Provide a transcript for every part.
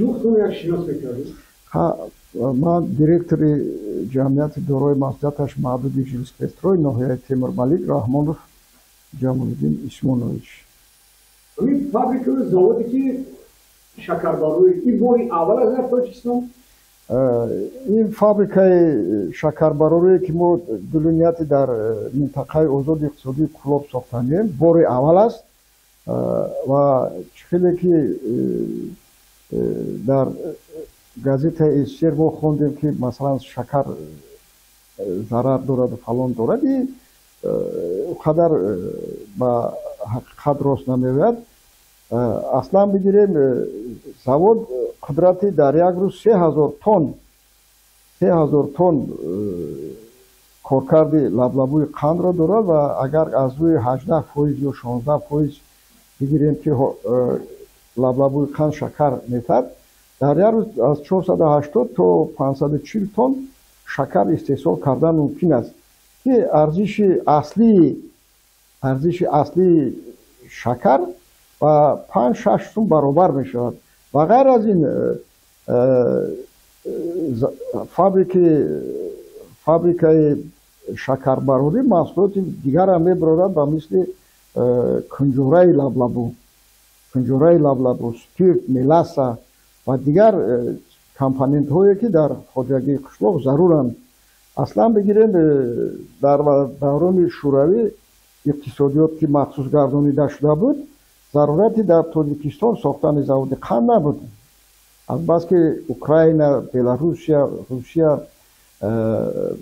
شناختم یک شناخت میکردیم. ها ما دиректори ҷамъияти дорои маҳдудияташ маҳдуди жилспестрой ноҳияи Темурмалик Раҳмонов Ҷамолиддин Исмонович. همین فابریکه و زاودی که شکرباروی این باری اول از در تاجیکستان؟ این фабрикаи шакарбарорие ки мо дулунияти дар минтақаи озоди иқтисодии Кӯлоб сохтанем бори аввал аст ва хеле ки дар газетаи СССР мо хондем ки масалан шакар зарар дораду фалон дорад и қадар ба ҳақиқат рост намеояд. аслан бигирем завод қудрати дар як рӯз 3000 тонн коркарди лаблабӯи қандро дорад ва агар аз рӯи 18% ё 16% бигирем ки лаблабӯи қанд шакар метад дар як рӯз аз 480 то 540 тонн шакар истеҳсол кардан мумкин аст ки арзиши аслии шакар ба 5-6 сум баробар мешавад. ва ғайр аз ин фабрикаи шакарбарорӣ маҳсулоти дигарам мебарорад ба мисли кунҷораи лаблабу, спирт, меласа ва дигар компонентҳое ки дар хоҷагии қишлоқ заруранд. аслан бигирем дар даврони шӯравӣ иқтисодиёт ки махсус гардонида шуда буд зарурати дар Тоҷикистон сохтани заводи қанд набуд. албаски Украина, Беларусия, Русия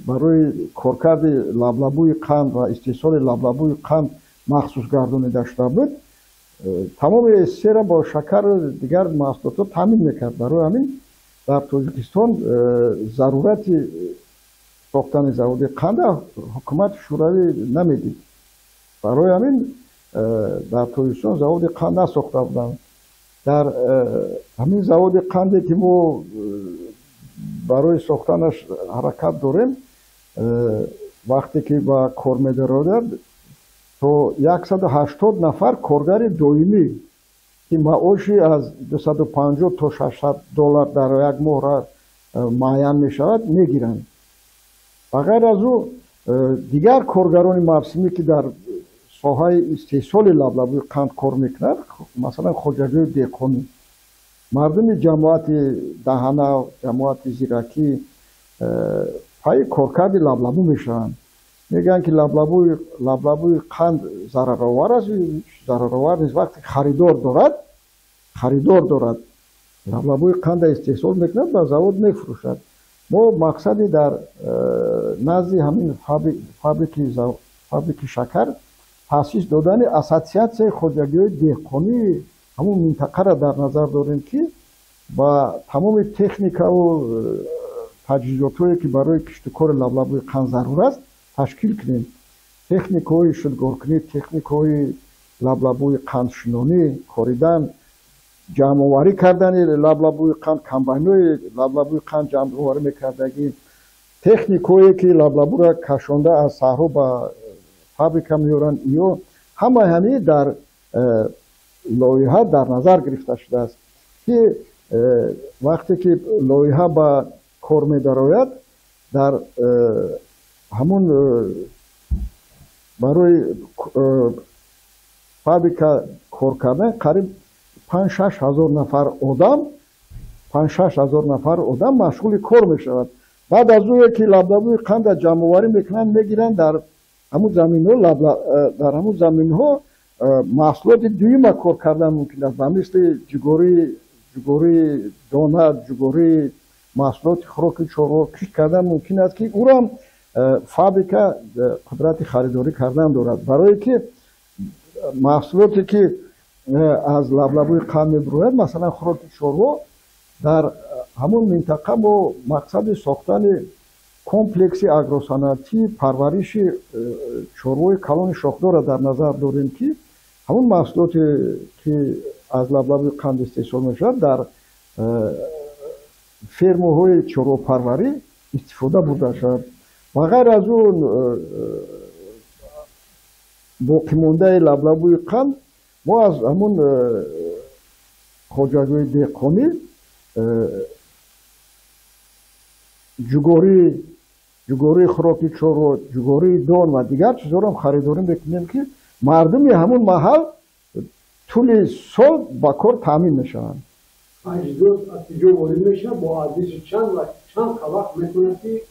барои коркарди лаблабӯи қанд ва истеҳсоли лаблабӯи қанд махсус гардонида шуда буд. тамоми СССР бо шакару дигар маҳсулотро таъмин мекард. барои ҳамин дар Тоҷикистон зарурати сохтани заводи қанда ҳукумати шӯравӣ намедид. барои ҳамин дар Тоҷикистон заводи қанд насохта буданд. дар ҳамин заводи қанде ки мо барои сохтанаш ҳаракат дорем вақте ки ба кор медарояд то 180 нафар коргари доимӣ ки маоши аз 250 то 600 доллар дар як моҳра муайян мешавад мегиранд. ва ғайр аз ӯ дигар коргарони мавсимӣ ки дар соҳаи истеҳсоли лаблабӯи қанд кор мекунад, масалан хоҷагӯи деҳқонӣ, мардуми ҷамоати Даҳана, ҷамоати Зиракӣ пайи коркарди лаблабӯ мешаванд. мегӯянд ки лаблабӯи қанд зараровар аст. зараровар нест. вақте харидор дорад лаблабӯи қанда истеҳсол мекунад ба завод мефурӯшад. мо мақсади дар назди ҳамин фабрики шакар таъсис додани ассотсиатсияи хоҷагиҳои деҳқонии ҳамун минтақаро дар назар дорем ки ба тамоми техникаву таҷҳизотҳое ки барои киштукори лаблабӯи қанд зарур аст ташкил кунем. техникаҳои шудгоркунӣ, техникаҳои лаблабӯи қандшинонӣ, коридан, ҷамъоварӣ кардани лаблабӯи қанд, комбайнҳои лаблабӯи қанд ҷамъоварӣ мекардагӣ, техникаҳое ки лаблабӯро кашонда аз саҳро ба фабрика меоранд. ё ҳамаи ҳамин дар лоиҳа дар назар гирифта шудааст ки вақте ки лоиҳа ба кор медарояд дар ҳамун барои фабрика кор кардан қариб 5-6 ҳазор нафар одам машғули кор мешавад. баъд аз ӯе ки лаблабӯи қанда ҷамъоварӣ мекунанд мегиранд дар ҳамун заминҳо маҳсулоти дуюма кор кардан мумкин аст. ба мисли ҷугории дона, ҷугории маҳсулоти хӯроки чорво кишт кардан мумкин аст ки ӯрам фабрика қудрати харидорӣ кардан дорад. барое ки маҳсулоте ки аз лаблабӯи қанд мебирояд, масалан хӯроки чорво, дар ҳамун минтақа мо мақсади сохтани комплекси агросанъатӣ парвариши чорвои калони шохдорро дар назар дорем ки ҳамун маҳсулоте ки аз лаблабӯи қанд истеҳсол мешавад дар фермаҳои чорвопарварӣ истифода бурда шавад. ва ғайр аз он боқимондаи лаблабӯи қанд мо аз ҳамун хоҷагӯи деҳқонӣ جوگوری خوراکی چورو جوگوری دون و دیگر چیزا رو هم خریداری میکنیم که مردمی همون محل طول سال با کار تامین میشوند. تجهیزات از اینجا وارد میشه با ارزش چند وقت میتونه که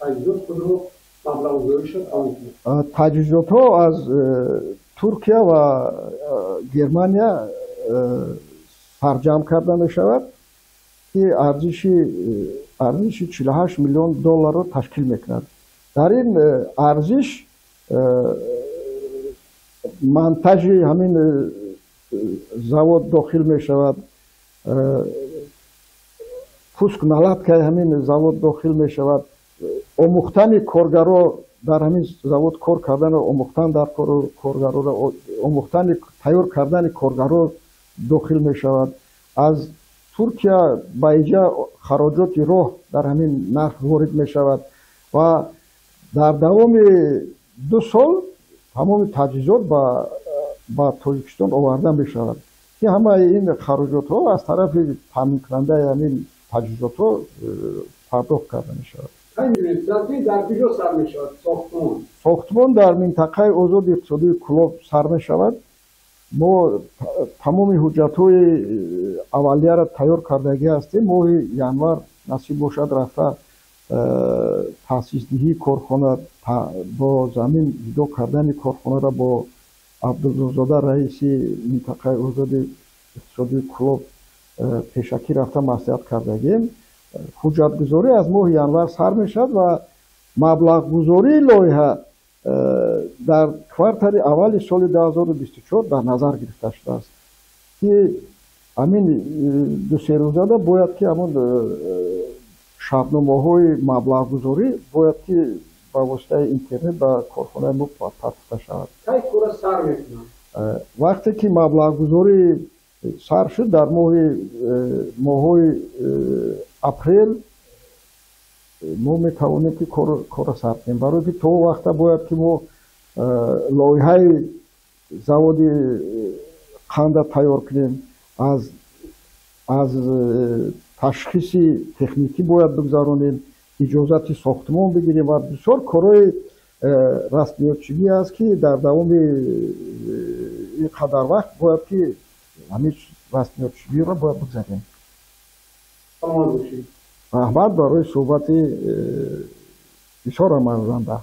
تجهیزات خود رو مبلغ گذاری شد آن تجهیزات ها از ترکیه و گرمانیا سرجم کرده می شود که ارزش 48 میلیون دلار را تشکیل میکند. در این ارزش منتج همین завод داخل می شود، پوسک نلات که همین завод داخل می شود، آموختن کارگران در همین завод کار کردن، آموختن در کارگران، آموختن تیار کردن کارگران داخل می شود. از ترکیه به اینجا خراجات راه در همین نرخ وارد می شود و در دوام 2 سال تمام تجهیزات با تاجیکستان آورده می شود که همه این خراجات ها از طرف تامین کننده همین تجهیزات ها پرداخت کرده می شود. در کجا سر می شود؟ ساختمان در منطقه آزاد اقتصادی کلاب سر می شود. ما تمام حجت های اولیه را تیار کردگی هستیم. ماه ینور نصیب باشد رفته تاسیس دهی کارخانه با زمین جدا کردن کارخانه را با عبدالزاده رئیس منطقه آزاد اقتصادی کلاب پیشکی رفته مصلحت کردگیم. حجت گذاری از ماه ینور سر می شد و مبلغ گذاری لایحه در کوارتر اول سال 2024 در نظر گرفته شده است که همین 2-3 روزه باید که همون شرطنامه های مبلغ گذاری باید که با واسطه اینترنت به کارخانه ما پرداخته شود. کی کار سر میکنند؟ وقتی که مبلغ گذاری سر شد در ماه اپریل ما میتوانیم که کار سر کنیم. برای که تو وقت باید که ما لایحه завод قند تیار کنیم، از تشخیص تکنیکی باید بگذارونیم، اجازت ساختمان بگیریم و بسیار کارهای رسمیت‌چینی است که در دوام این قدر وقت باید که همین رسمیت‌چینی را باید بگذاریم. تمام باشید. احمد برای صحبت بسیار آموزنده.